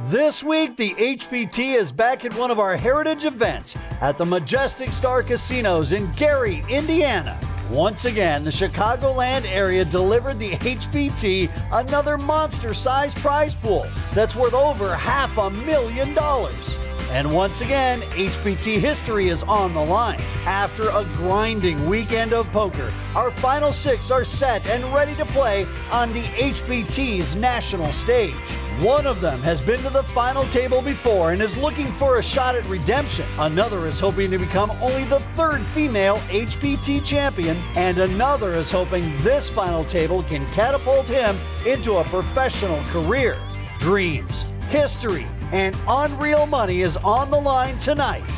This week, the HPT is back at one of our heritage events at the Majestic Star Casinos in Gary, Indiana. Once again, the Chicagoland area delivered the HPT another monster-sized prize pool that's worth over $500,000. And once again, HPT history is on the line. After a grinding weekend of poker, our final six are set and ready to play on the HPT's national stage. One of them has been to the final table before and is looking for a shot at redemption. Another is hoping to become only the third female HPT champion, and another is hoping this final table can catapult him into a professional career. Dreams, history, and unreal money is on the line tonight.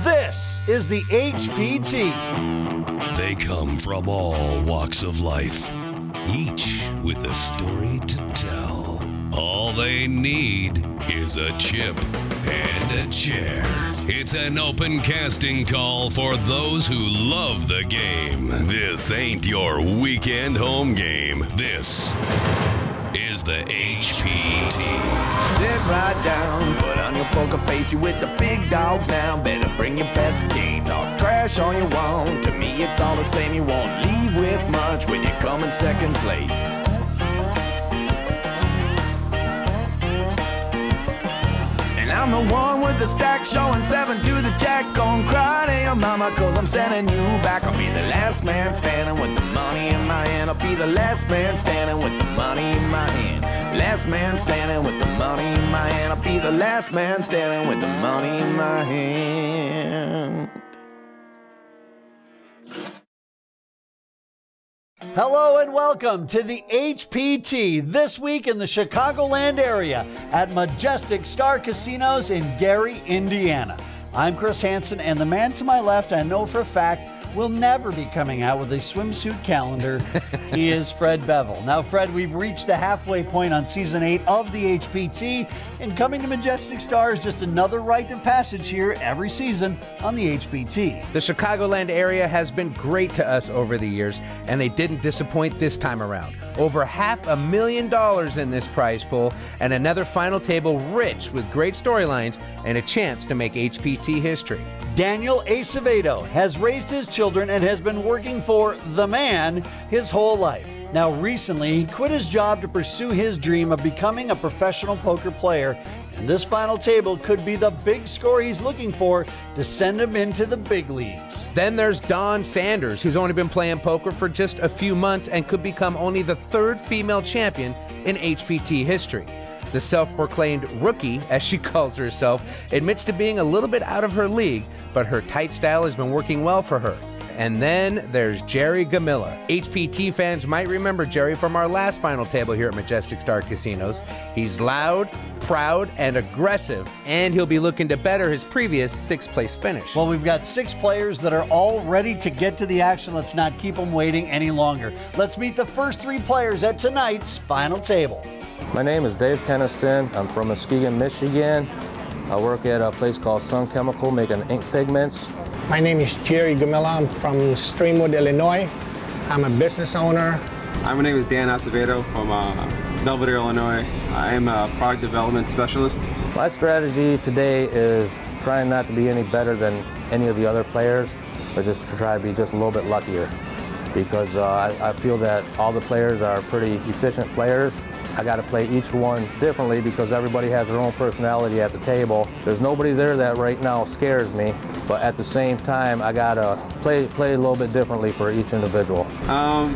This is the HPT. They come from all walks of life, each with a story to tell. All they need is a chip and a chair. It's an open casting call for those who love the game. This ain't your weekend home game. This is the HPT. Sit right down, put on your poker face, you with the big dogs now. Better bring your best game, talk trash all you want. To me it's all the same, you won't leave with much when you come in second place. And I'm the one with the stack showing 7 to the jack. Gon' cry to your mama cause I'm sending you back. I'll be the last man standing with the money in my hand. I'll be the last man standing with the money in my hand. Last man standing with the money in my hand. I'll be the last man standing with the money in my hand. Hello and welcome to the HPT, this week in the Chicagoland area at Majestic Star Casinos in Gary, Indiana. I'm Chris Hansen, and the man to my left, I know for a fact, will never be coming out with a swimsuit calendar. He is Fred Bevel. Now, Fred, we've reached the halfway point on Season 8 of the HPT, and coming to Majestic Star is just another rite of passage here every season on the HPT. The Chicagoland area has been great to us over the years, and they didn't disappoint this time around. Over $500,000 in this prize pool, and another final table rich with great storylines and a chance to make HPT history. Daniel Acevedo has raised his children and has been working for the man his whole life. Now, recently, he quit his job to pursue his dream of becoming a professional poker player, and this final table could be the big score he's looking for to send him into the big leagues. Then there's Dawn Sanders, who's only been playing poker for just a few months and could become only the third female champion in HPT history. The self-proclaimed rookie, as she calls herself, admits to being a little bit out of her league, but her tight style has been working well for her. And then there's Jerry Gamila. HPT fans might remember Jerry from our last final table here at Majestic Star Casinos. He's loud, proud, and aggressive, and he'll be looking to better his previous 6th place finish. Well, we've got 6 players that are all ready to get to the action. Let's not keep them waiting any longer. Let's meet the first 3 players at tonight's final table. My name is Dave Kenaston. I'm from Muskegon, Michigan. I work at a place called Sun Chemical making ink pigments. My name is Jerry Gamila. I'm from Streamwood, Illinois. I'm a business owner. My name is Dan Acevedo from Belvedere, Illinois. I am a product development specialist. My strategy today is trying not to be any better than any of the other players, but just to try to be just a little bit luckier. Because I feel that all the players are pretty efficient players. I got to play each one differently because everybody has their own personality at the table. There's nobody there that right now scares me, but at the same time, I got to play a little bit differently for each individual.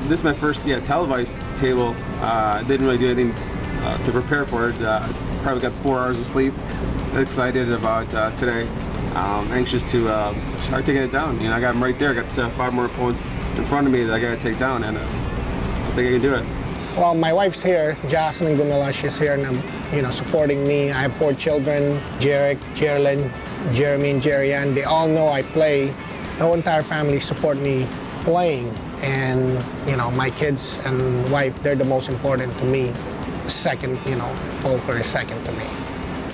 This is my first televised table. I didn't really do anything to prepare for it. Probably got 4 hours of sleep. Excited about today. Anxious to start taking it down. You know, I got them right there. I got 5 more opponents in front of me that I got to take down, and I think I can do it. Well, my wife's here, Jocelyn Gamila. She's here and supporting me. I have 4 children, Jarek, Jerlyn, Jeremy, and Jerry-Ann. They all know I play. The whole entire family support me playing. And, my kids and wife, they're the most important to me. Second, poker is second to me.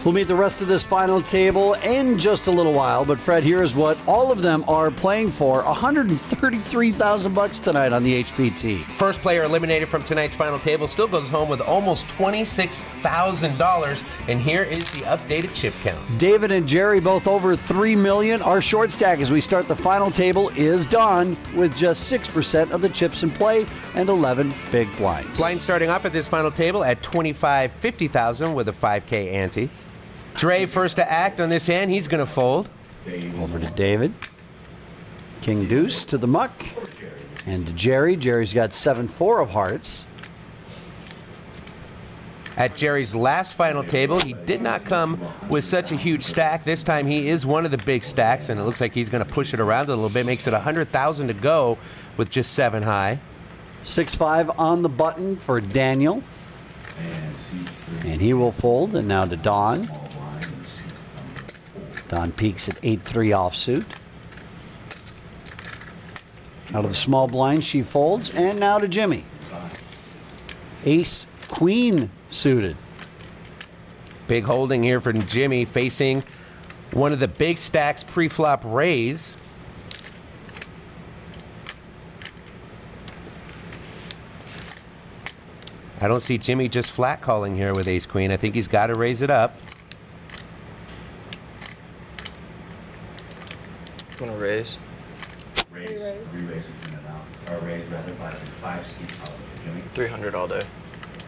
We'll meet the rest of this final table in just a little while, but Fred, here is what all of them are playing for. $133,000 tonight on the HPT. First player eliminated from tonight's final table still goes home with almost $26,000, and here is the updated chip count. David and Jerry both over $3 million. Our short stack as we start the final table is Don with just 6% of the chips in play and 11 big blinds. Blind starting off at this final table at $25,000 with a $5K ante. Dre first to act on this hand. He's going to fold. Over to David. King deuce to the muck. And to Jerry. Jerry's got 7-4 of hearts. At Jerry's last final table, he did not come with such a huge stack. This time he is one of the big stacks, and it looks like he's going to push it around a little bit. Makes it $100,000 to go with just 7 high. 6-5 on the button for Daniel. And he will fold. And now to Don. Don peaks at 8-3 offsuit. Out of the small blind, she folds. And now to Jimmy. Ace, queen suited. Big holding here for Jimmy, facing one of the big stacks pre-flop raise. I don't see Jimmy just flat calling here with ace queen. I think he's got to raise it up. Want to raise? Raise now. Or raise rather by 5 seats. Jimmy. 300 all day.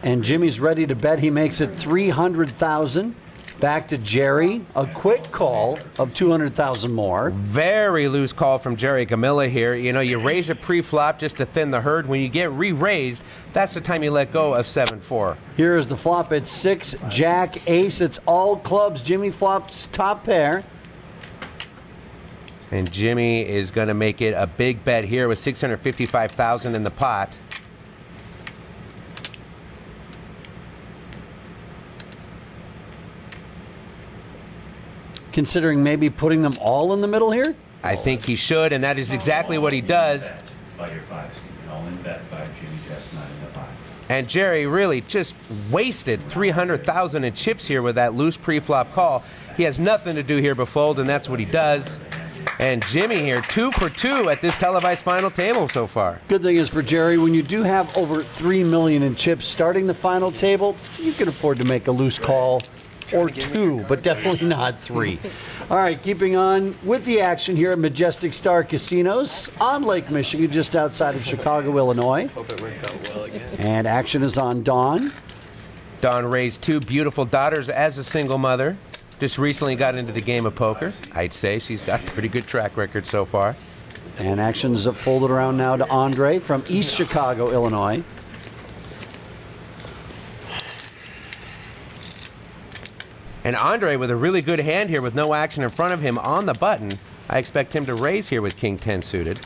And Jimmy's ready to bet. He makes it 300,000. Back to Jerry. A quick call of 200,000 more. Very loose call from Jerry Gamila here. You know, you raise a pre-flop just to thin the herd. When you get re-raised, that's the time you let go of 7-4. Here is the flop at 6, Jack, ace. It's all clubs. Jimmy flops top pair. And Jimmy is going to make it a big bet here with $655,000 in the pot. Considering maybe putting them all in the middle here? I think he should, and that is exactly what he does. By your 5 seat. An all-in bet by Jimmy Chestnut in the 5. And Jerry really just wasted $300,000 in chips here with that loose pre-flop call. He has nothing to do here but fold, and that's what he does. And Jimmy here, 2 for 2 at this televised final table so far. Good thing is for Jerry, when you do have over $3 million in chips starting the final table, you can afford to make a loose call or 2, but definitely not 3. All right, keeping on with the action here at Majestic Star Casinos on Lake Michigan, just outside of Chicago, Illinois. Hope it works out well again. And action is on Dawn. Dawn raised 2 beautiful daughters as a single mother. Just recently got into the game of poker. I'd say she's got a pretty good track record so far. And action's folded around now to Andre from East Chicago, Illinois. And Andre with a really good hand here with no action in front of him on the button. I expect him to raise here with King 10 suited.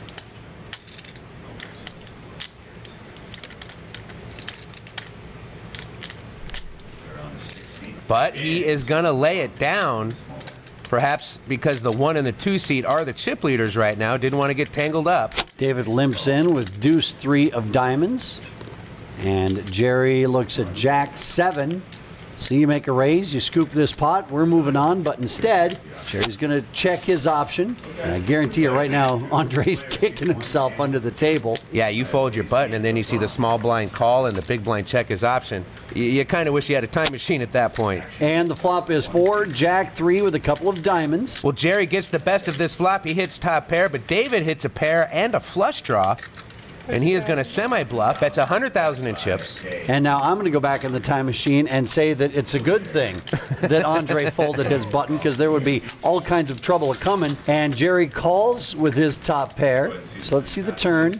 But he is going to lay it down, perhaps because the 1 and the 2 seat are the chip leaders right now. Didn't want to get tangled up. David limps in with deuce 3 of diamonds. And Jerry looks at Jack 7. So you make a raise, you scoop this pot, we're moving on, but instead, Jerry's going to check his option. And I guarantee you right now, Andre's kicking himself under the table. Yeah, you fold your button, and then you see the small blind call and the big blind check his option. You kind of wish you had a time machine at that point. And the flop is 4, Jack 3 with a couple of diamonds. Well, Jerry gets the best of this flop. He hits top pair, but David hits a pair and a flush draw. And he is going to semi-bluff. That's $100,000 in chips. And now I'm going to go back in the time machine and say that it's a good thing that Andre folded his button, because there would be all kinds of trouble coming. And Jerry calls with his top pair. So let's see the turn.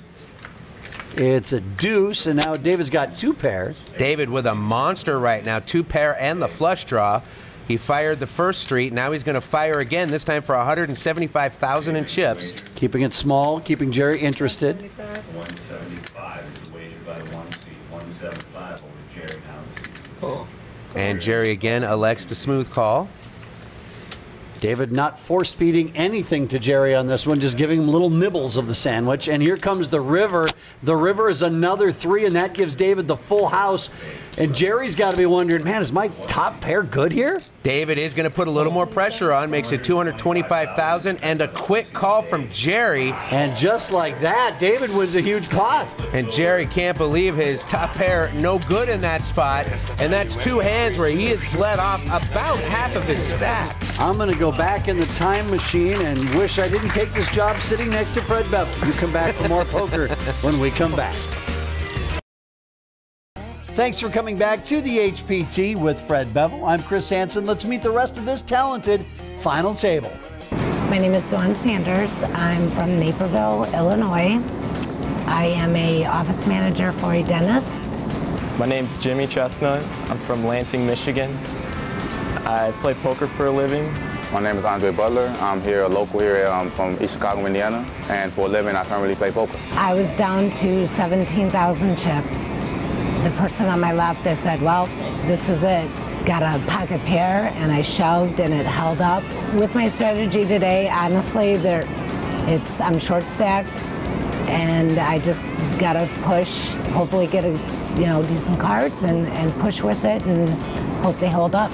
It's a deuce, and now David's got 2 pairs. David with a monster right now, 2 pair and the flush draw. He fired the first street. Now he's going to fire again, this time for $175,000 in chips. Keeping it small, keeping Jerry interested. 175 is the wager by the 1 seat. 175 over Jerry now. Cool. And Jerry again elects the smooth call. David not force-feeding anything to Jerry on this one, just giving him little nibbles of the sandwich. And here comes the river. The river is another 3, and that gives David the full house. And Jerry's got to be wondering, man, is my top pair good here? David is going to put a little more pressure on, makes it 225,000, and a quick call from Jerry. And just like that, David wins a huge pot. And Jerry can't believe his top pair no good in that spot. And that's two hands where he has bled off about half of his stack. I'm going to go back in the time machine and wish I didn't take this job sitting next to Fred Bevel. You come back for more poker when we come back. Thanks for coming back to the HPT with Fred Bevel. I'm Chris Hansen. Let's meet the rest of this talented final table. My name is Dawn Sanders. I'm from Naperville, Illinois. I am an office manager for a dentist. My name's Jimmy Chestnut. I'm from Lansing, Michigan. I play poker for a living. My name is Andre Butler. I'm here, local here from East Chicago, Indiana. And for a living, I currently play poker. I was down to 17,000 chips. The person on my left, I said, well, this is it. Got a pocket pair, and I shoved, and it held up. With my strategy today, honestly, I'm short stacked, and I just got to push, hopefully get decent cards, and push with it, and hope they hold up.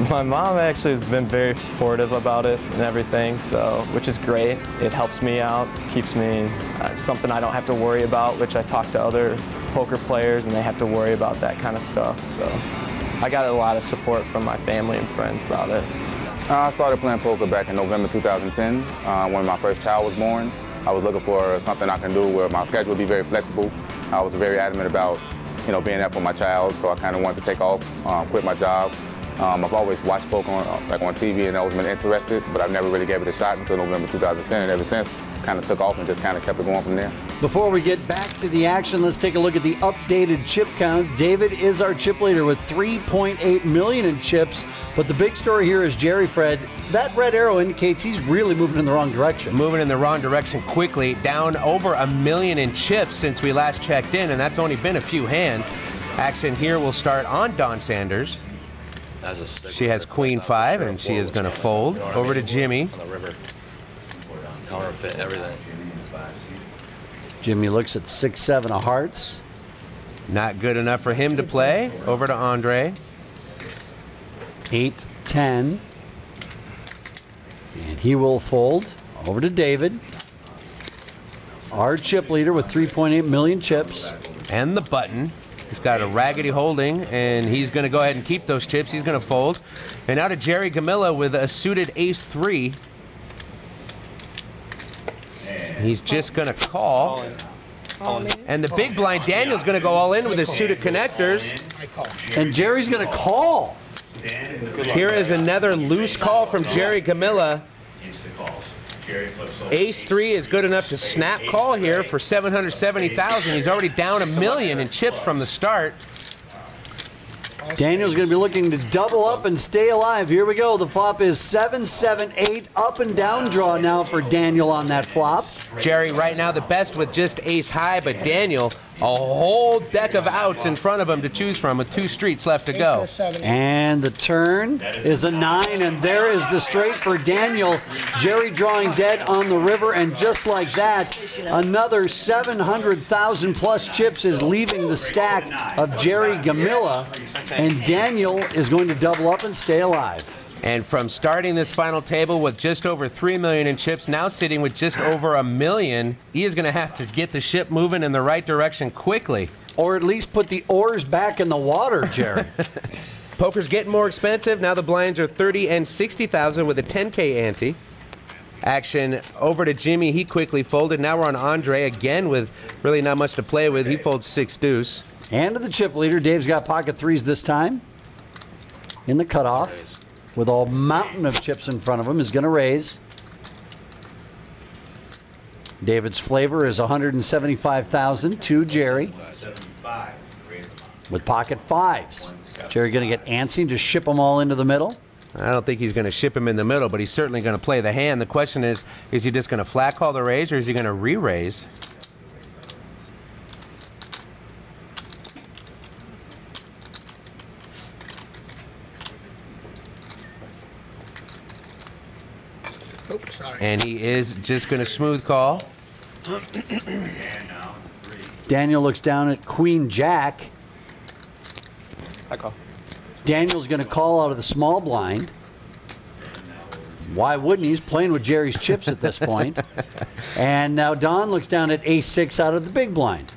My mom actually has been very supportive about it and everything, which is great. It helps me out, keeps me something I don't have to worry about, which I talk to other poker players and they have to worry about that kind of stuff. So I got a lot of support from my family and friends about it. I started playing poker back in November 2010 when my first child was born. I was looking for something I can do where my schedule would be very flexible. I was very adamant about being there for my child, so I kind of wanted to take off, quit my job. I've always watched poker on TV and always been interested, but I've never really gave it a shot until November 2010, and ever since kind of took off and just kind of kept it going from there. Before we get back to the action, let's take a look at the updated chip count. David is our chip leader with 3.8 million in chips, but the big story here is Jerry Fred. That red arrow indicates he's really moving in the wrong direction. Moving in the wrong direction quickly, down over 1 million in chips since we last checked in, and that's only been a few hands. Action here will start on Dawn Sanders. She has Queen 5, and she is going to fold. Over to Jimmy. On the river. Counterfeit, everything. Jimmy looks at 6-7 of hearts. Not good enough for him to play. Over to Andre. 8-10. And he will fold. Over to David. Our chip leader with 3.8 million chips. And the button. He's got a raggedy holding, and he's going to go ahead and keep those chips. He's going to fold. And now to Jerry Gamila with a suited ace-3. He's just going to call. And the big blind, Daniel's going to go all in with his suited connectors. And Jerry's going to call. Here is another loose call from Jerry Gamila. Ace-3 is good enough to snap call here for 770,000. He's already down 1 million in chips from the start. Daniel's going to be looking to double up and stay alive. Here we go. The flop is 7-7-8 up and down draw now for Daniel on that flop. Jerry right now the best with just ace high, but Daniel a whole deck of outs in front of him to choose from with 2 streets left to go. And the turn is a 9, and there is the straight for Daniel. Jerry drawing dead on the river, and just like that, another 700,000 plus chips is leaving the stack of Jerry Gamila, and Daniel is going to double up and stay alive. And from starting this final table with just over 3 million in chips, now sitting with just over 1 million, he is going to have to get the ship moving in the right direction quickly. Or at least put the oars back in the water, Jerry. Poker's getting more expensive. Now the blinds are 30 and 60,000 with a 10K ante. Action over to Jimmy. He quickly folded. Now we're on Andre again with really not much to play with. He folds 6 deuce. And to the chip leader, Dave's got pocket 3s this time. In the cutoff. With a mountain of chips in front of him, is going to raise. David's flavor is 175,000 to Jerry. With pocket 5s. Jerry going to get antsy and just ship them all into the middle? I don't think he's going to ship him in the middle, but he's certainly going to play the hand. The question is he just going to flat call the raise, or is he going to re-raise? Oops, sorry. And he is just going to smooth call. Daniel looks down at Queen Jack. I call. Daniel's going to call out of the small blind. Why wouldn't he? He's playing with Jerry's chips at this point. And now Don looks down at ace-6 out of the big blind.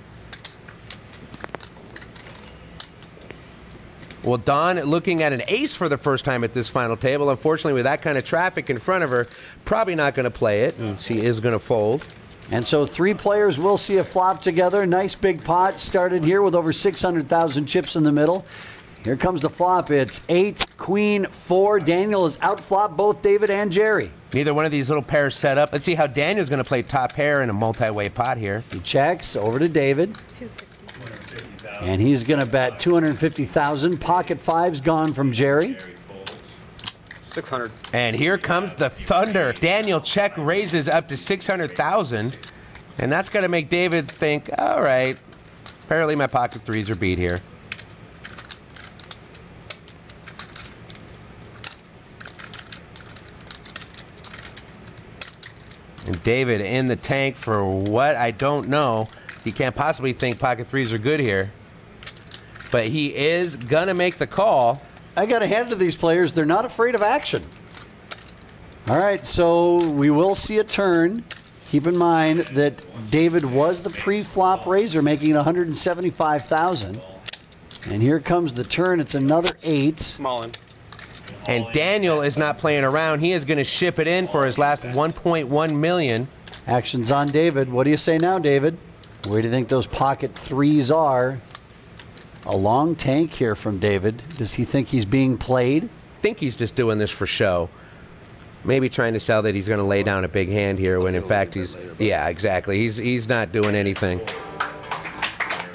Well, Dawn looking at an ace for the first time at this final table. Unfortunately, with that kind of traffic in front of her, probably not going to play it, and she is going to fold. And so 3 players will see a flop together. Nice big pot started here with over 600,000 chips in the middle. Here comes the flop. It's 8, queen, 4. Daniel has outflopped both David and Jerry. Neither one of these little pairs set up. Let's see how Daniel's going to play top pair in a multi-way pot here. He checks over to David. And he's going to bet 250,000. Pocket 5's gone from Jerry. 600. And here comes the thunder. Daniel check raises up to 600,000. And that's going to make David think, all right, apparently my pocket 3s are beat here. And David in the tank for what? I don't know. He can't possibly think pocket 3s are good here. But he is going to make the call. I got to hand it to these players. They're not afraid of action. All right, so we will see a turn. Keep in mind that David was the pre-flop raiser, making it 175,000. And here comes the turn. It's another 8. Small in. And Daniel is not playing around. He is going to ship it in for his last 1.1 million. Action's on David. What do you say now, David? Where do you think those pocket 3s are? A long tank here from David. Does he think he's being played? I think he's just doing this for show. Maybe trying to sell that he's going to lay down a big hand here when in fact he's... Yeah, exactly. He's not doing anything.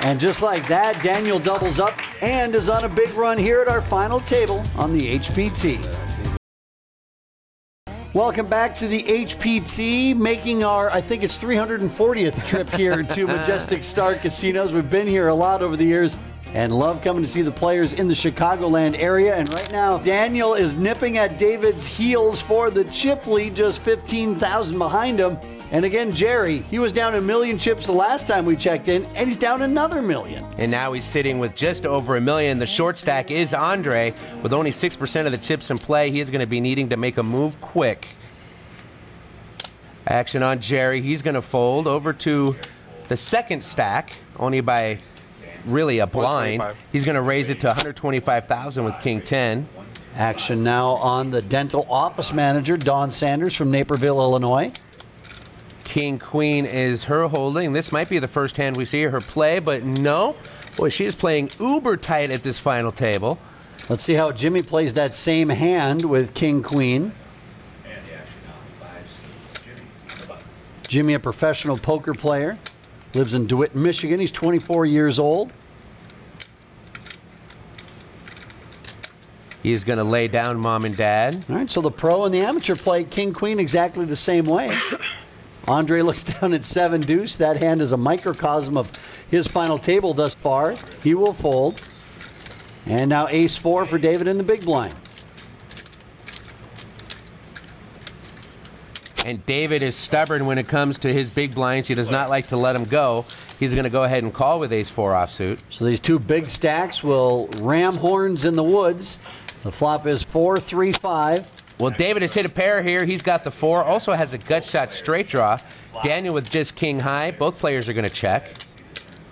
And just like that, Daniel doubles up and is on a big run here at our final table on the HPT. Welcome back to the HPT, making our, I think it's 340th trip here to Majestic Star Casinos. We've been here a lot over the years and love coming to see the players in the Chicagoland area. And right now, Daniel is nipping at David's heels for the chip lead, just 15,000 behind him. And again, Jerry, he was down 1 million chips the last time we checked in, and he's down another 1 million. And now he's sitting with just over 1 million. The short stack is Andre. With only 6% of the chips in play, he is going to be needing to make a move quick. Action on Jerry. He's going to fold over to the second stack, only by really a blind. He's going to raise it to 125,000 with King 10. Action now on the dental office manager, Dawn Sanders from Naperville, Illinois. King Queen is her holding. This might be the first hand we see her play, but no. Boy, she is playing uber tight at this final table. Let's see how Jimmy plays that same hand with King Queen. Jimmy, a professional poker player, lives in DeWitt, Michigan. He's 24 years old. He's going to lay down mom and dad. All right, so the pro and the amateur play King Queen exactly the same way. Andre looks down at 7 deuce. That hand is a microcosm of his final table thus far. He will fold. And now ace 4 for David in the big blind. And David is stubborn when it comes to his big blinds. He does not like to let him go. He's going to go ahead and call with ace 4 offsuit. So these 2 big stacks will ram horns in the woods. The flop is 4, 3, 5. Well, David has hit a pair here. He's got the 4. Also has a gut shot straight draw. Daniel with just king high. Both players are going to check.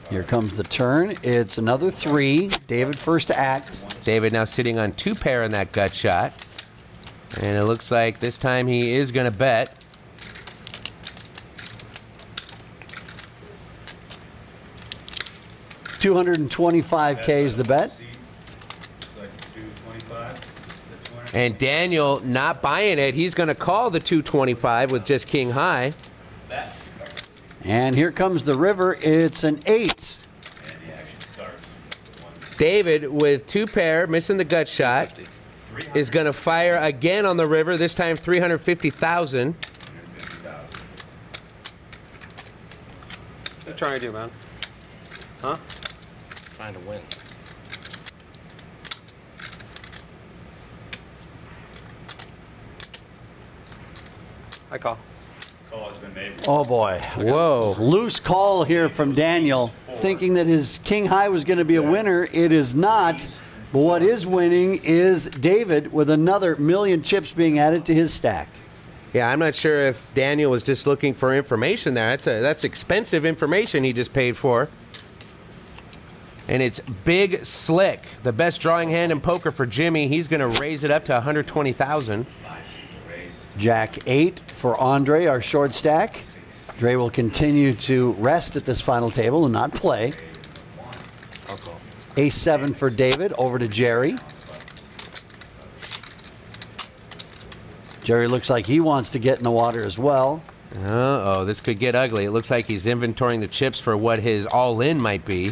Here comes the turn. It's another 3. David first to act. David now sitting on 2 pair in that gut shot. And it looks like this time he is going to bet. $225K is the bet. And Daniel not buying it. He's going to call the 225 with just king high. And here comes the river. It's an 8. David with 2 pair, missing the gut shot, is going to fire again on the river, this time 350,000. What are you trying to do, man? Huh? Trying to win. I call. Call has been made. Oh boy. Whoa. Loose call here from Daniel, thinking that his king high was going to be a winner. It is not. But what is winning is David with another million chips being added to his stack. Yeah, I'm not sure if Daniel was just looking for information there. That's expensive information he just paid for. And it's Big Slick, the best drawing hand in poker for Jimmy. He's going to raise it up to 120,000. Jack 8 for Andre, our short stack. Dre will continue to rest at this final table and not play. Ace 7 for David, over to Jerry. Jerry looks like he wants to get in the water as well. Uh-oh, this could get ugly. It looks like he's inventorying the chips for what his all-in might be.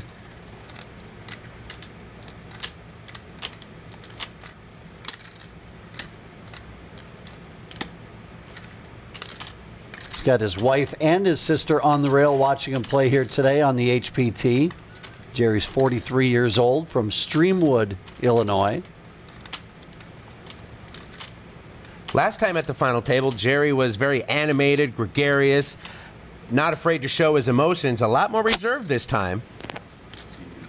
He's got his wife and his sister on the rail watching him play here today on the HPT. Jerry's 43 years old from Streamwood, Illinois. Last time at the final table, Jerry was very animated, gregarious, not afraid to show his emotions, a lot more reserved this time.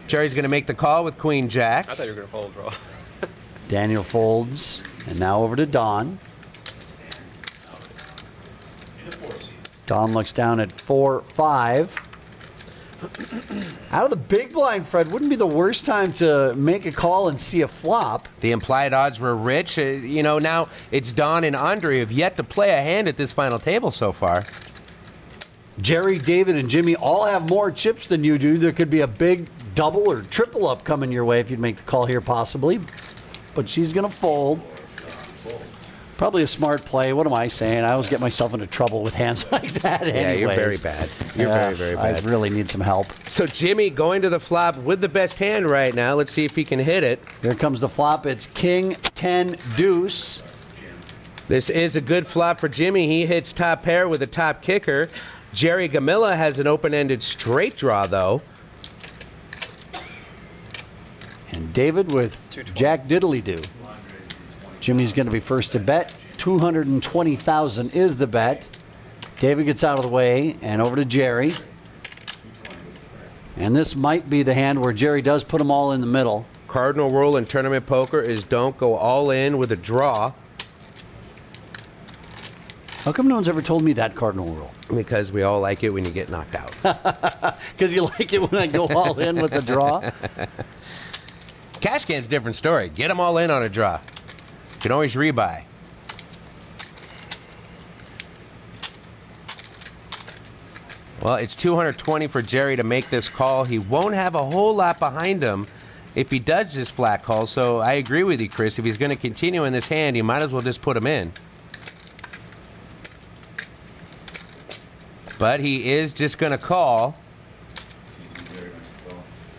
Jerry's going to make the call with Queen Jack. I thought you were going to fold, bro. Daniel folds, and now over to Don. Don looks down at 4-5. Out of the big blind, Fred, wouldn't be the worst time to make a call and see a flop. The implied odds were rich. You know, now it's Don and Andre who have yet to play a hand at this final table so far. Jerry, David, and Jimmy all have more chips than you do. There could be a big double or triple up coming your way if you'd make the call here, possibly. But she's going to fold. Probably a smart play. What am I saying? I always get myself into trouble with hands like that anyways. Yeah, you're very bad. You're very bad. I really need some help. So Jimmy going to the flop with the best hand right now. Let's see if he can hit it. Here comes the flop. It's King 10 Deuce. This is a good flop for Jimmy. He hits top pair with a top kicker. Jerry Gamila has an open-ended straight draw, though. And David with Jack Diddly-Doo. Jimmy's going to be first to bet. 220,000 is the bet. David gets out of the way and over to Jerry. And this might be the hand where Jerry does put them all in the middle. Cardinal rule in tournament poker is don't go all in with a draw. How come no one's ever told me that cardinal rule? Because we all like it when you get knocked out. Because you like it when I go all in with the draw? Cash can's a different story. Get them all in on a draw. You can always rebuy. Well, it's 220 for Jerry to make this call. He won't have a whole lot behind him if he does this flat call. So I agree with you, Chris. If he's going to continue in this hand, he might as well just put him in. But he is just going to call.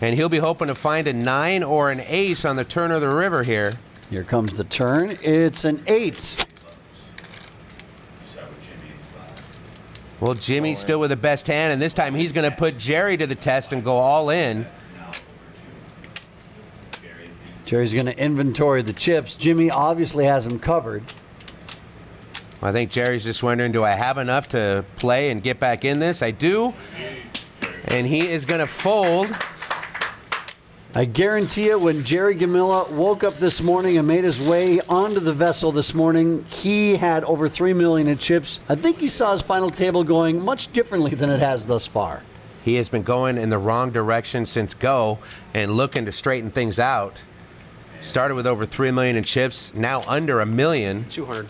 And he'll be hoping to find a 9 or an ace on the turn of the river here. Here comes the turn. It's an 8. Well, Jimmy's still with the best hand, and this time he's going to put Jerry to the test and go all in. Jerry's going to inventory the chips. Jimmy obviously has him covered. I think Jerry's just wondering, do I have enough to play and get back in this? I do. And he is going to fold. I guarantee you, when Jerry Gamila woke up this morning and made his way onto the vessel this morning, he had over 3 million in chips. I think he saw his final table going much differently than it has thus far. He has been going in the wrong direction since go and looking to straighten things out. Started with over 3 million in chips, now under 1 million. 200.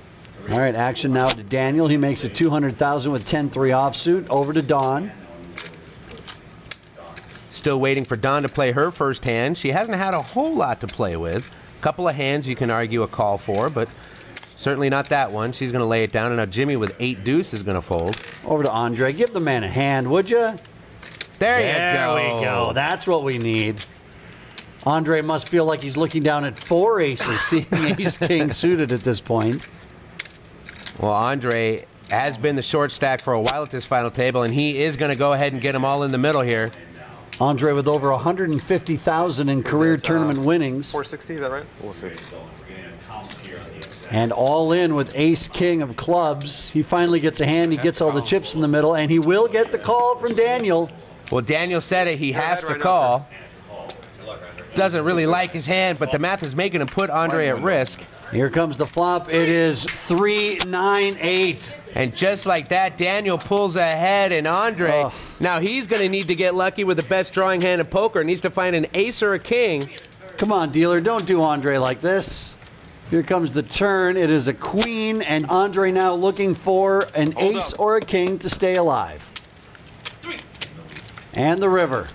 All right, action now to Daniel. He makes it 200,000 with 10-3 offsuit. Over to Dawn. Still waiting for Dawn to play her first hand. She hasn't had a whole lot to play with. A couple of hands you can argue a call for, but certainly not that one. She's going to lay it down, and now Jimmy with 8 deuce is going to fold. Over to Andre. Give the man a hand, would you? There you There go. we go. That's what we need. Andre must feel like he's looking down at 4 aces, seeing ace-king suited at this point. Well, Andre has been the short stack for a while at this final table, and he is going to go ahead and get them all in the middle here. Andre with over 150,000 in career tournament winnings. 460, is that right? 460. And all in with ace-king of clubs. He finally gets a hand. He gets all the chips in the middle, and he will get the call from Daniel. Well, Daniel said it. He has to call. doesn't really like his hand, but the math is making him put Andre at risk. Here comes the flop. It is 3-9-8. And just like that, Daniel pulls ahead, and Andre, now he's going to need to get lucky with the best drawing hand in poker. Needs to find an ace or a king. Come on, dealer, don't do Andre like this. Here comes the turn. It is a queen, and Andre now looking for an ace or a king to stay alive. And the river.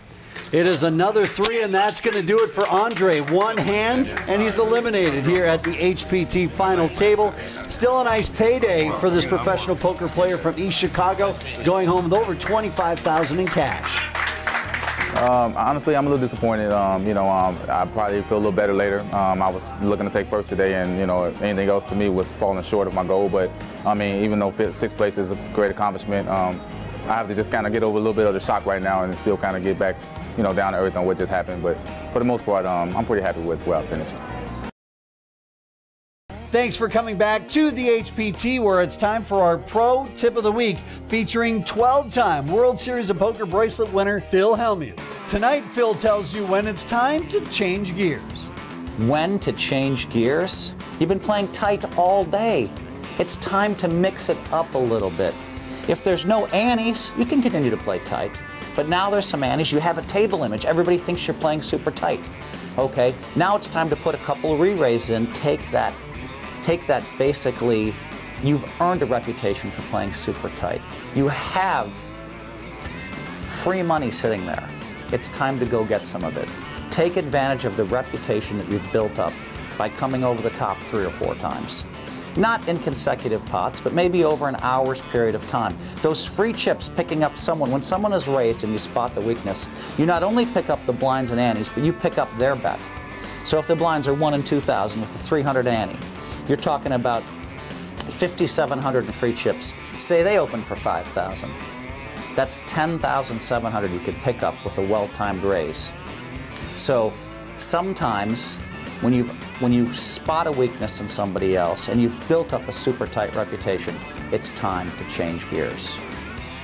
It is another 3, and that's going to do it for Andre. One hand, and he's eliminated here at the HPT final table. Still a nice payday for this professional poker player from East Chicago, going home with over $25,000 in cash. Honestly, I'm a little disappointed. I probably feel a little better later. I was looking to take first today, and anything else to me was falling short of my goal. But I mean, even though 6th place is a great accomplishment, I have to just kind of get over a little bit of the shock right now and still kind of get back, down to earth on what just happened. But for the most part, I'm pretty happy with where I finished. Thanks for coming back to the HPT, where it's time for our Pro Tip of the Week, featuring 12-time World Series of Poker bracelet winner Phil Hellmuth. Tonight, Phil tells you when it's time to change gears. When to change gears? You've been playing tight all day. It's time to mix it up a little bit. If there's no antes, you can continue to play tight. But now there's some antes, you have a table image. Everybody thinks you're playing super tight. Okay, now it's time to put a couple of re-raise in, take that basically, you've earned a reputation for playing super tight. You have free money sitting there. It's time to go get some of it. Take advantage of the reputation that you've built up by coming over the top 3 or 4 times. Not in consecutive pots, but maybe over an hour's period of time. Those free chips picking up someone, when someone is raised and you spot the weakness, you not only pick up the blinds and antes, but you pick up their bet. So if the blinds are 1 in 2,000 with a 300 ante, you're talking about 5,700 in free chips. Say they open for 5,000. That's 10,700 you could pick up with a well-timed raise. So sometimes when you spot a weakness in somebody else and you've built up a super tight reputation, it's time to change gears.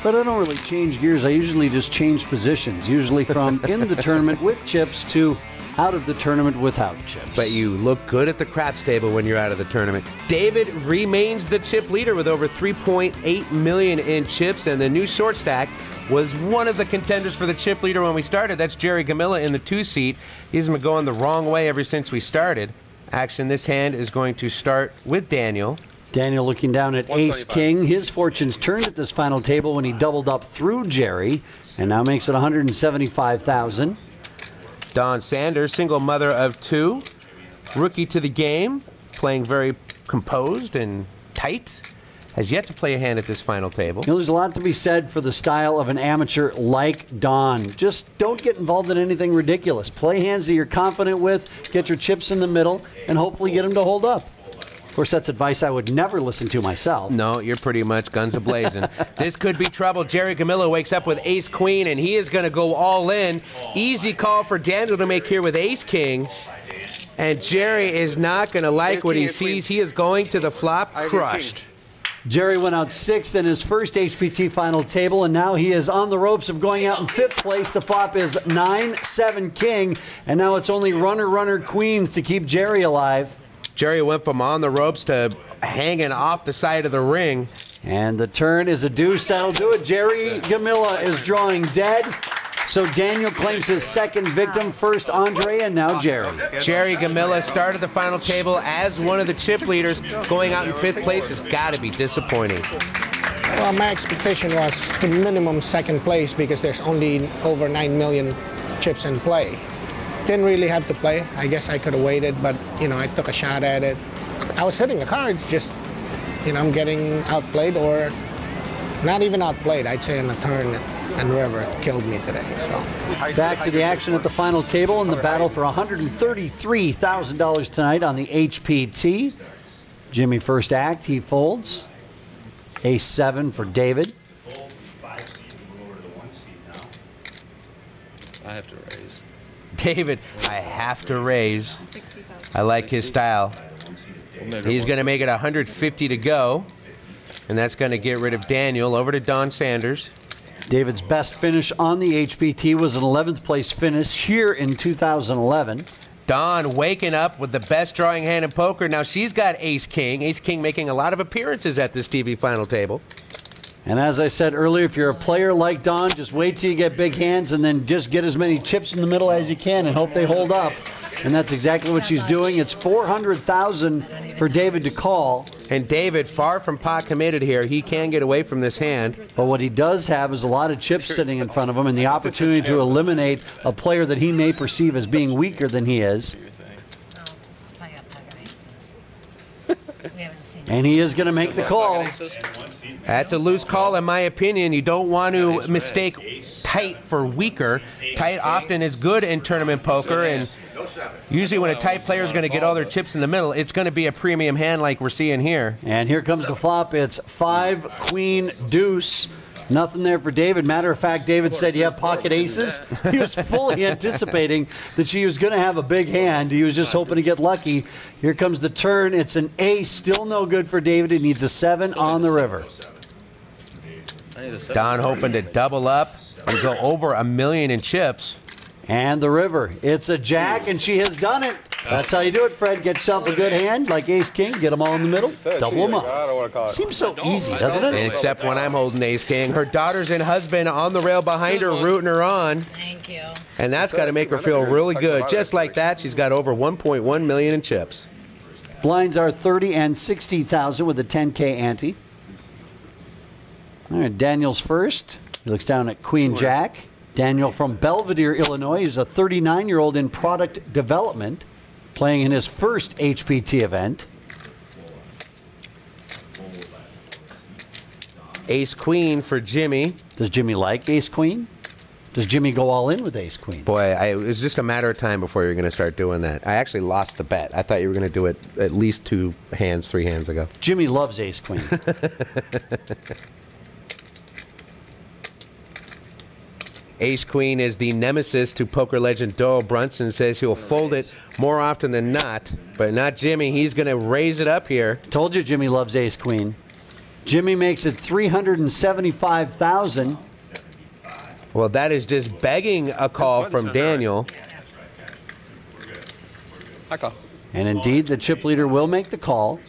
But I don't really change gears. I usually just change positions, usually from in the tournament with chips to out of the tournament without chips. But you look good at the craps table when you're out of the tournament. David remains the chip leader with over 3.8 million in chips, and the new short stack was one of the contenders for the chip leader when we started. That's Jerry Gamila in the 2 seat. He's been going the wrong way ever since we started. Action this hand is going to start with Daniel. Daniel looking down at ace-king. His fortunes turned at this final table when he doubled up through Jerry, and now makes it $175,000. Don Sanders, single mother of 2, rookie to the game, playing very composed and tight. Has yet to play a hand at this final table. There's a lot to be said for the style of an amateur like Don. Just don't get involved in anything ridiculous. Play hands that you're confident with, get your chips in the middle, and hopefully get them to hold up. Of course, that's advice I would never listen to myself. No, you're pretty much guns a-blazing. This could be trouble. Jerry Gamila wakes up with ace-queen, and he is going to go all in. Easy call for Daniel to make here with ace-king. And Jerry is not going to like what he sees. He is going to the flop crushed. Jerry went out 6th in his first HPT final table, and now he is on the ropes of going out in 5th place. The flop is 9-7 king, and now it's only runner, queens to keep Jerry alive. Jerry went from on the ropes to hanging off the side of the ring. And the turn is a deuce. That'll do it. Jerry Gamila is drawing dead. So Daniel claims his second victim. First Andre, and now Jerry. Jerry Gamila started the final table as one of the chip leaders. Going out in 5th place has got to be disappointing. Well, my expectation was the minimum 2nd place because there's only over 9 million chips in play. Didn't really have to play. I guess I could have waited, but I took a shot at it. I was hitting the cards, just I'm getting outplayed, or not even outplayed. I'd say in the turn and river killed me today. So back to the action at the final table in the battle for $133,000 tonight on the HPT. Jimmy first act, he folds. Ace-7 for David. I have to raise. David, I have to raise. I like his style. He's going to make it 150 to go, and that's going to get rid of Daniel. Over to Don Sanders. David's best finish on the HPT was an 11th place finish here in 2011. Dawn waking up with the best drawing hand in poker. Now she's got ace-king. Ace-king making a lot of appearances at this TV final table. And as I said earlier, if you're a player like Dawn, just wait till you get big hands and then just get as many chips in the middle as you can and hope they hold up. And that's exactly what she's doing. It's $400,000 for David to call. And David, far from pot committed here, he can get away from this hand. But what he does have is a lot of chips sitting in front of him and the opportunity to eliminate a player that he may perceive as being weaker than he is. And he is going to make the call. That's a loose call, in my opinion. You don't want to mistake tight for weaker. Tight often is good in tournament poker, and usually when a tight player is going to get all their chips in the middle, it's going to be a premium hand like we're seeing here. And here comes the flop. It's 5, queen, deuce. Nothing there for David. Matter of fact, David said, you have pocket aces. He was fully anticipating that she was going to have a big hand. He was just hoping to get lucky. Here comes the turn. It's an ace. Still no good for David. He needs a 7 on the river. Don hoping to double up and go over $1 million in chips. And the river. It's a jack, and she has done it. That's how you do it, Fred. Get yourself a good hand like ace-king. Get them all in the middle. Double them up. Seems so easy, doesn't it? Except when I'm holding ace-king. Her daughters and husband on the rail behind her, rooting her on. Thank you. And that's got to make her feel really good. Just like that, she's got over $1.1 million in chips. Blinds are 30 and 60,000 with a 10K ante. All right, Daniel's first. He looks down at Queen Jack. Daniel from Belvedere, Illinois. He's a 39-year-old in product development, playing in his first HPT event. Ace-queen for Jimmy. Does Jimmy like ace-queen? Does Jimmy go all in with ace-queen? Boy, it was just a matter of time before you were going to start doing that. I actually lost the bet. I thought you were going to do it at least 3 hands ago. Jimmy loves ace-queen. Ace-queen is the nemesis to poker legend Doyle Brunson. Says he'll fold it more often than not, but not Jimmy. He's going to raise it up here. Told you Jimmy loves ace-queen. Jimmy makes it $375,000. Well, that is just begging a call from Daniel. I call. And indeed, the chip leader will make the call.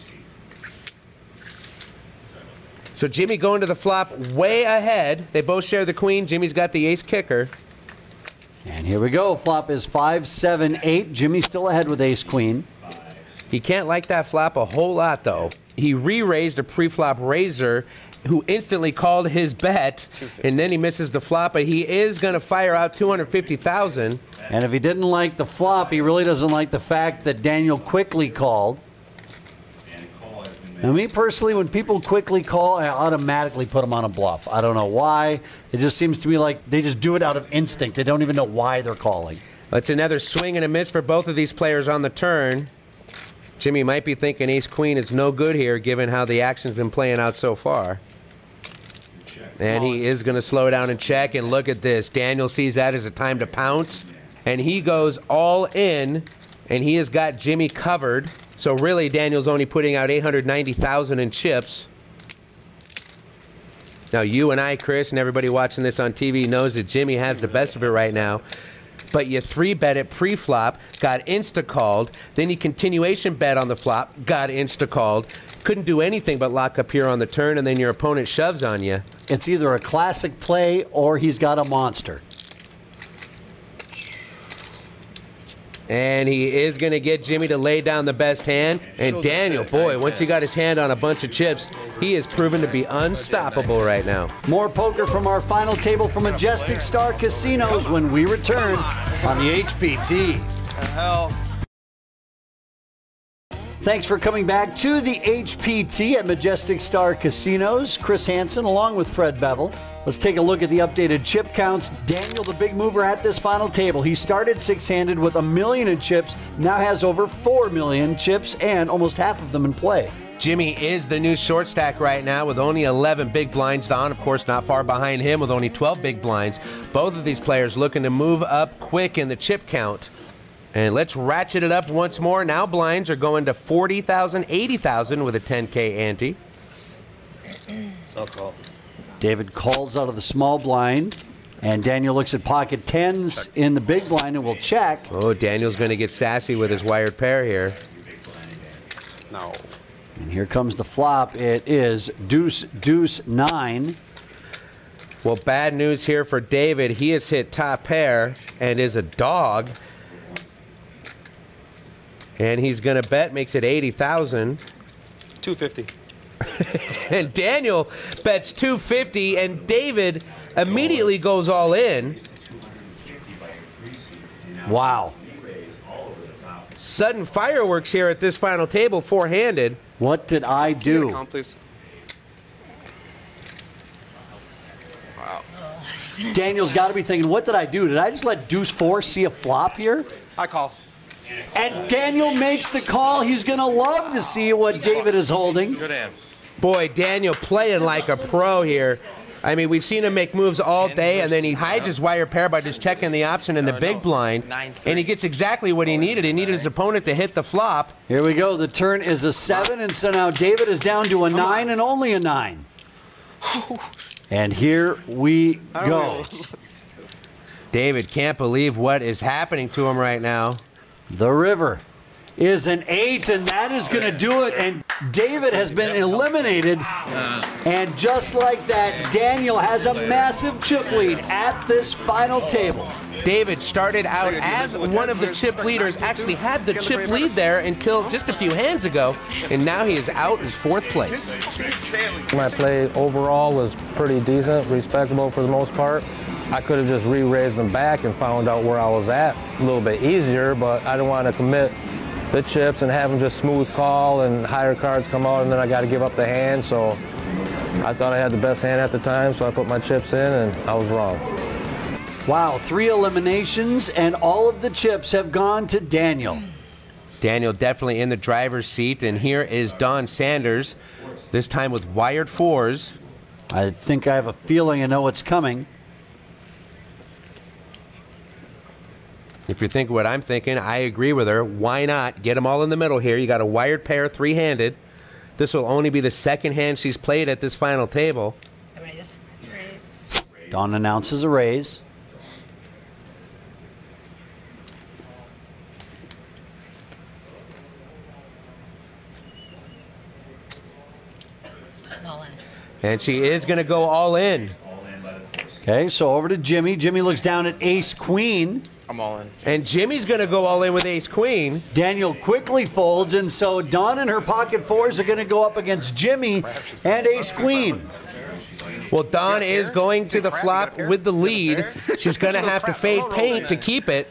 So Jimmy going to the flop way ahead. They both share the queen. Jimmy's got the ace kicker. And here we go. Flop is 5, 7, 8. Jimmy's still ahead with ace-queen. He can't like that flop a whole lot, though. He re-raised a pre-flop raiser who instantly called his bet, and then he misses the flop, but he is going to fire out $250,000. And if he didn't like the flop, he really doesn't like the fact that Daniel quickly called. Now, me personally, when people quickly call, I automatically put them on a bluff. I don't know why. It just seems to me like they just do it out of instinct. They don't even know why they're calling. It's another swing and a miss for both of these players on the turn. Jimmy might be thinking ace-queen is no good here, given how the action's been playing out so far. And he is going to slow down and check, and look at this. Daniel sees that as a time to pounce, and he goes all in, and he has got Jimmy covered. So really, Daniel's only putting out $890,000 in chips. Now, you and I, Chris, and everybody watching this on TV knows that Jimmy has the best of it right now. But you 3-bet it pre-flop, got insta-called, then you continuation bet on the flop, got insta-called. Couldn't do anything but lock up here on the turn, and then your opponent shoves on you. It's either a classic play or he's got a monster. And he is going to get Jimmy to lay down the best hand. And Daniel, boy, once he got his hand on a bunch of chips, he is proven to be unstoppable right now. More poker from our final table from Majestic Star Casinos when we return on the HPT. The hell? Thanks for coming back to the HPT at Majestic Star Casinos. Chris Hansen along with Fred Bevel. Let's take a look at the updated chip counts. Daniel, the big mover at this final table. He started 6-handed with $1 million in chips, now has over 4 million chips and almost half of them in play. Jimmy is the new short stack right now with only 11 big blinds. Don, of course, not far behind him with only 12 big blinds. Both of these players looking to move up quick in the chip count. And let's ratchet it up once more. Now blinds are going to 40,000, 80,000 with a 10K ante. I'll call. David calls out of the small blind, and Daniel looks at pocket tens in the big blind and will check. Oh, Daniel's going to get sassy with his wired pair here. No. And here comes the flop. It is deuce, deuce, 9. Well, bad news here for David. He has hit top pair and is a dog. And he's going to bet, makes it 80,000. 250. And Daniel bets 250, and David immediately goes all in. Wow. Sudden fireworks here at this final table, four-handed. What did I do? Count, please. Wow. Daniel's got to be thinking, what did I do? Did I just let deuce 4 see a flop here? I call. And Daniel makes the call. He's going to love to see what David is holding. Good hand. Boy, Daniel playing like a pro here. I mean, we've seen him make moves all day, and then he hides his wire pair by just checking the option in the big blind, and he gets exactly what he needed. He needed his opponent to hit the flop. Here we go. The turn is a 7, and so now David is down to a 9 and only a 9. And here we go. David can't believe what is happening to him right now. The river is an 8, and that is going to do it. And David has been eliminated. And just like that, Daniel has a massive chip lead at this final table. David started out as one of the chip leaders, actually had the chip lead there until just a few hands ago, and now he is out in 4th place. My play overall was pretty decent, respectable for the most part. I could have just re-raised them back and found out where I was at a little bit easier, but I didn't want to commit the chips and have them just smooth call and higher cards come out, and then I got to give up the hand. So I thought I had the best hand at the time, so I put my chips in, and I was wrong. Wow, 3 eliminations, and all of the chips have gone to Daniel. Daniel definitely in the driver's seat, and here is Don Sanders, this time with wired 4s. I think I have a feeling I know what's coming. If you're thinking what I'm thinking, I agree with her. Why not? Get them all in the middle here. You got a wired pair, 3-handed. This will only be the second hand she's played at this final table. Raise. Dawn announces a raise. And she is going to go all in. Okay, so over to Jimmy. Jimmy looks down at ace-queen. I'm all in. And Jimmy's going to go all in with ace-queen. Daniel quickly folds, and so Dawn and her pocket 4s are going to go up against Jimmy and ace-queen. Well, Dawn is going to the flop with the lead. She's going to have to fade paint to keep it.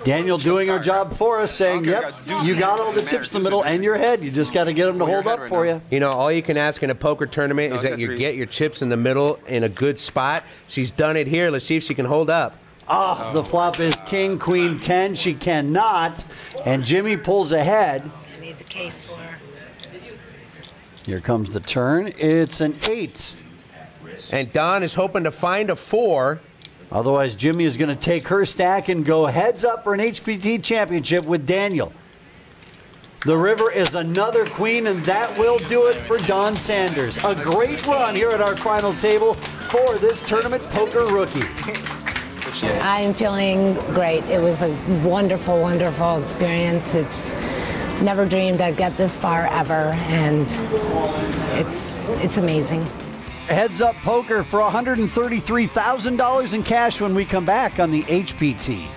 Daniel doing our job for us, saying, yep, you got all the chips in the middle and your head. You just got to get them to hold up for you. You know, all you can ask in a poker tournament is that you get your chips in the middle in a good spot. She's done it here. Let's see if she can hold up. Oh, the flop is king, queen, 10. She cannot, and Jimmy pulls ahead. I need the case for her. Here comes the turn. It's an 8. And Don is hoping to find a 4. Otherwise, Jimmy is going to take her stack and go heads up for an HPT championship with Daniel. The river is another queen, and that will do it for Don Sanders. A great run here at our final table for this tournament poker rookie. I'm feeling great. It was a wonderful, wonderful experience. It's never dreamed I'd get this far ever, and it's amazing. Heads Up Poker for $133,000 in cash when we come back on the HPT.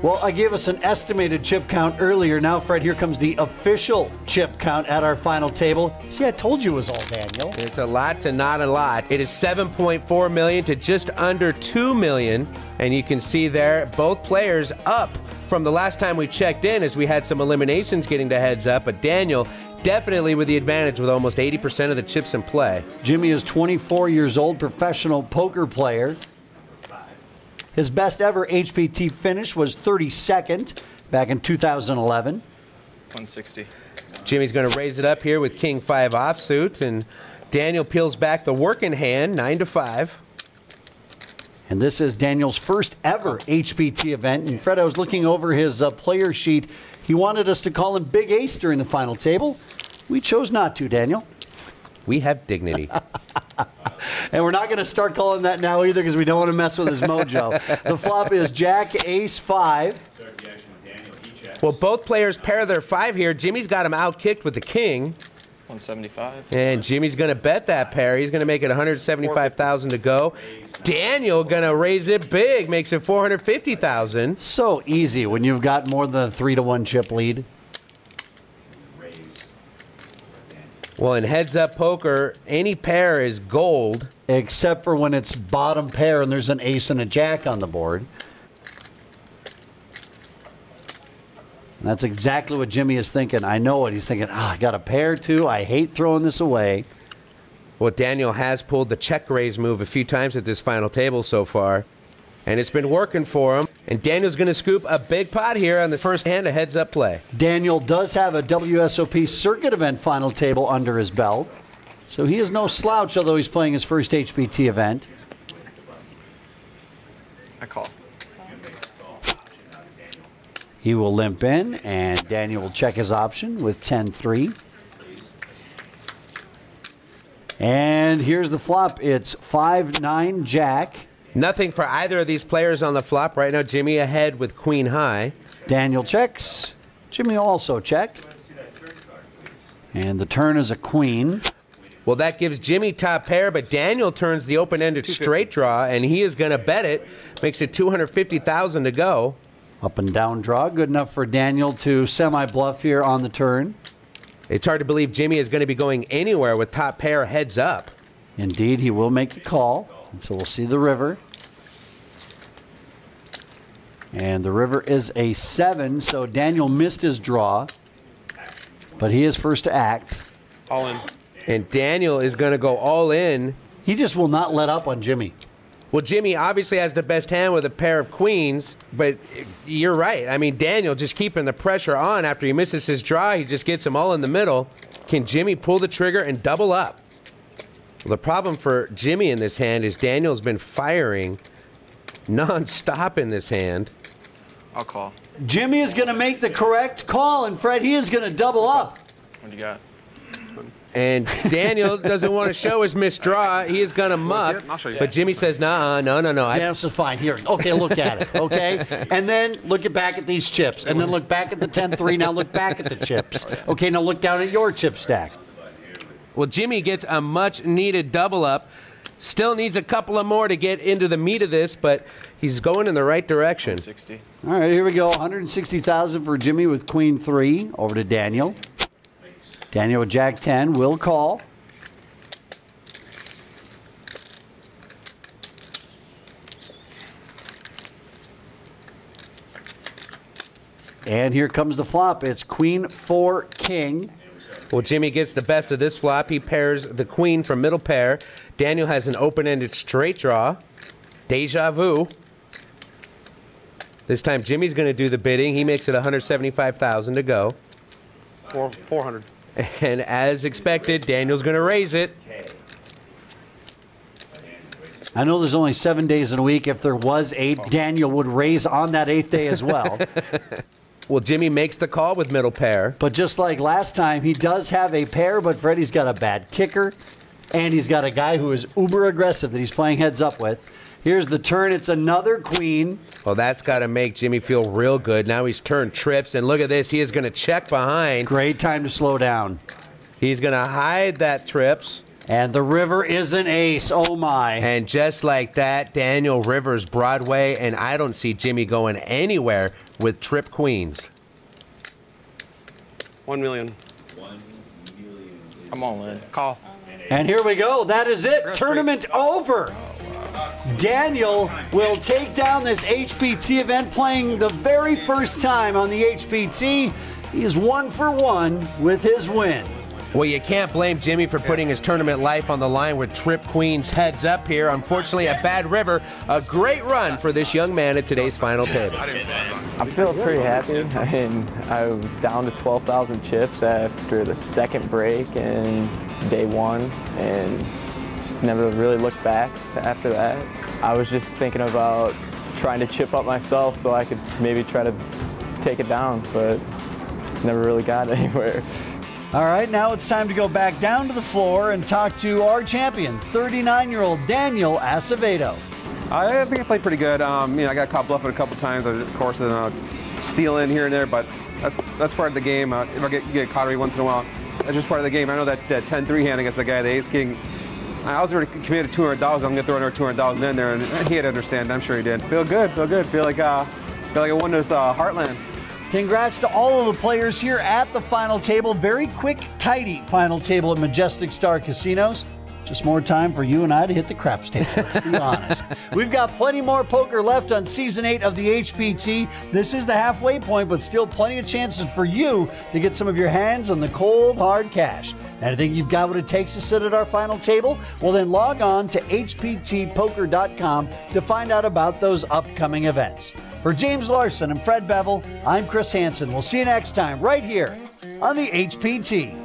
Well, I gave us an estimated chip count earlier. Now, Fred, here comes the official chip count at our final table. See, I told you it was all Daniel. It's a lot to not a lot. It is 7.4 million to just under 2 million. And you can see there, both players up from the last time we checked in as we had some eliminations getting to Heads Up. But Daniel definitely with the advantage with almost 80% of the chips in play. Jimmy is 24 years old, professional poker player. His best ever HPT finish was 32nd back in 2011. 160. Jimmy's going to raise it up here with King 5 offsuit, and Daniel peels back the working hand, 9-5. And this is Daniel's first ever HPT event. And Fred, I was looking over his player sheet. He wanted us to call him Big Ace during the final table. We chose not to, Daniel. We have dignity. And we're not going to start calling that now either because we don't want to mess with his mojo. The flop is Jack, Ace, 5. Well, both players pair their 5 here. Jimmy's got him outkicked with the king. 175. And Jimmy's going to bet that pair. He's going to make it $175,000 to go. Daniel going to raise it big, makes it $450,000. So easy when you've got more than a 3-to-1 chip lead. Well, in heads-up poker, any pair is gold. Except for when it's bottom pair and there's an ace and a jack on the board. And that's exactly what Jimmy is thinking. I know what he's thinking. I got a pair too. I hate throwing this away. Well, Daniel has pulled the check raise move a few times at this final table so far. And it's been working for him. And Daniel's going to scoop a big pot here on the first hand, a heads-up play. Daniel does have a WSOP circuit event final table under his belt. So he is no slouch, although he's playing his first HPT event. I call. He will limp in, and Daniel will check his option with 10-3. And here's the flop. It's 5-9 Jack. Nothing for either of these players on the flop. Right now, Jimmy ahead with queen high. Daniel checks. Jimmy will also check. And the turn is a queen. Well, that gives Jimmy top pair, but Daniel turns the open-ended straight draw, and he is going to bet it. Makes it $250,000 to go. Up and down draw. Good enough for Daniel to semi-bluff here on the turn. It's hard to believe Jimmy is going to be going anywhere with top pair heads up. Indeed, he will make the call. And so we'll see the river. And the river is a 7, so Daniel missed his draw. But he is first to act. All in. And Daniel is going to go all in. He just will not let up on Jimmy. Well, Jimmy obviously has the best hand with a pair of queens, but you're right. I mean, Daniel just keeping the pressure on after he misses his draw. He just gets them all in the middle. Can Jimmy pull the trigger and double up? Well, the problem for Jimmy in this hand is Daniel's been firing non-stop in this hand. I'll call. Jimmy is going to make the correct call, and Fred, he is going to double up. What do you got? And Daniel doesn't want to show his missed draw. He is going to muck. But Jimmy says, nah, no. Daniel says, fine, here. Okay, look at it, okay? And then look back at these chips. And then look back at the 10-3. Now look back at the chips. Okay, now look down at your chip stack. Well, Jimmy gets a much-needed double up. Still needs a couple of more to get into the meat of this, but he's going in the right direction. 160. All right, here we go. $160,000 for Jimmy with queen 3. Over to Daniel. Daniel with Jack 10 will call. And here comes the flop. It's queen 4 king. Well, Jimmy gets the best of this flop. He pairs the queen from middle pair. Daniel has an open-ended straight draw. Deja vu. This time Jimmy's going to do the bidding. He makes it $175,000 to go. 400. And as expected, Daniel's going to raise it. I know there's only 7 days in a week. If there was 8, Daniel would raise on that 8th day as well. Well, Jimmy makes the call with middle pair. But just like last time, he does have a pair, but Freddie's got a bad kicker, and he's got a guy who is uber aggressive that he's playing heads up with. Here's the turn. It's another queen. Well, that's got to make Jimmy feel real good. Now he's turned trips, and look at this. He is going to check behind. Great time to slow down. He's going to hide that trips. And the river is an ace. Oh, my. And just like that, Daniel rivers Broadway, and I don't see Jimmy going anywhere with trip queens. 1 million. I'm all in. Call. And here we go. That is it. Tournament over. Daniel will take down this HPT event, playing the very first time on the HPT. He's 1 for 1 with his win. Well, you can't blame Jimmy for putting his tournament life on the line with trip queens heads up here. Unfortunately, a bad river. A great run for this young man at today's final table. I'm feeling pretty happy. I mean, I was down to 12,000 chips after the second break and day 1, and just never really looked back after that. I was just thinking about trying to chip up myself so I could maybe try to take it down, but never really got anywhere. All right, now it's time to go back down to the floor and talk to our champion, 39-year-old Daniel Acevedo. I think I played pretty good. I got caught bluffing a couple times, of course, and stealing here and there, but that's part of the game. If I get caught every once in a while, that's just part of the game. I know that 10-3 hand against the guy, the ace king, I was already committed $200. I'm gonna throw another $200 in there, and he had to understand. I'm sure he did. Feel good. Feel like I won this Heartland. Congrats to all of the players here at the final table. Very quick, tidy final table at Majestic Star Casinos. Just more time for you and I to hit the craps table, let's be honest. We've got plenty more poker left on Season 8 of the HPT. This is the halfway point, but still plenty of chances for you to get some of your hands on the cold, hard cash. And I think you've got what it takes to sit at our final table? Well, then log on to hptpoker.com to find out about those upcoming events. For James Larson and Fred Bevel, I'm Chris Hansen. We'll see you next time right here on the HPT.